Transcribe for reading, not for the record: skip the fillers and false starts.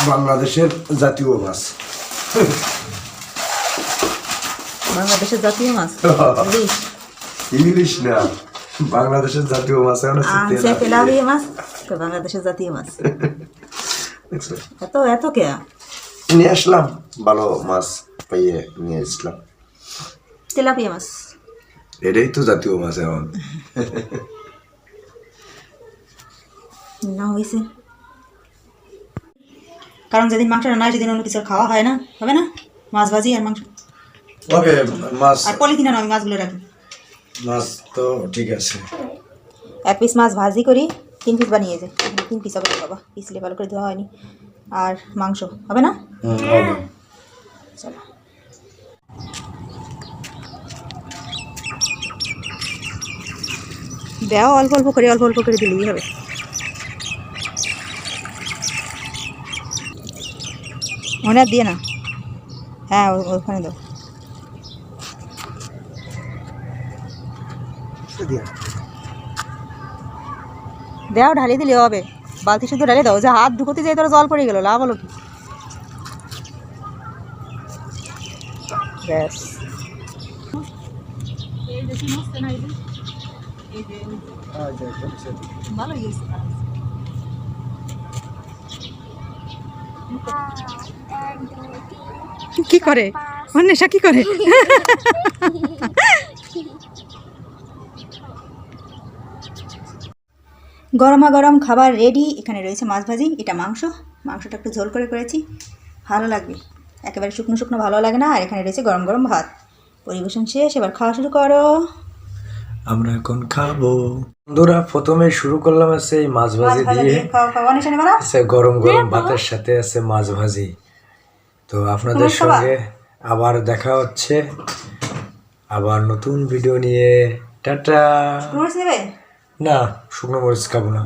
বাংলাদেশের জাতীয় মাছ। বাংলাদেশের জাতীয় মাছ ইলিশ। ইংলিশ না, বাংলাদেশের জাতীয় মাছ আচ্ছা, তেলাপিয়া মাছ তো বাংলাদেশের জাতীয় মাছ। এত এত কে নিয়ে আসলাম, ভালো মাছ পাইয়ে নিয়ে আসলাম। তেলাপিয়া মাছ এটাই তো জাতীয় মাছ এখন। না হয়েছে, কারণ যেদিন মাংস রান্না হয় সেদিন অন্য কিছু আর খাওয়া হয় না, হবে না? মাছ ভাজি আর মাংস। ওকে, মাছ আর পলিথিনে আমি মাছগুলো রাখি। মাছ তো ঠিক আছে। এক পিস মাছ ভাজি করি, 3 পিস বানিয়ে যায়, 3 পিস হবে বাবা, পিসলে ভালো করে ধোয়া হয়নি। আর মাংস হবে না? হবে। চলো দেও, অল্প অল্প করে দিলেই হবে। মনে আর দিয়ে না, হ্যাঁ ওখানে দাও। দেও, ঢালিয়ে দিলে হবে, বালতি শুধু ঢালিয়ে দাও। যে হাত ধুকোতে যাই তোরা জল পড়ে গেল, লাভ হলো কি? ব্যাস ভালো কি করে অন্বেষা, কি করে? গরমা গরম খাবার রেডি। এখানে রয়েছে মাছ ভাজি, এটা মাংসটা একটু ঝোল করে করেছি, ভালো লাগবে। একেবারে শুকনো শুকনো ভালো লাগে না। আর এখানে রয়েছে গরম গরম ভাত। পরিবেশন শেষ, এবার খাওয়া শুরু করো। আমরা এখন খাবো। বন্ধুরা, প্রথমে শুরু করলাম আছে এই মাছ ভাজি দিয়ে। আছে গরম গরম ভাতের সাথে আছে মাছ ভাজি। তো আপনাদের সঙ্গে আবার দেখা হচ্ছে, আবার নতুন ভিডিও নিয়ে। টাটা। নেবে না, শুকনো মরিচ খাবো না।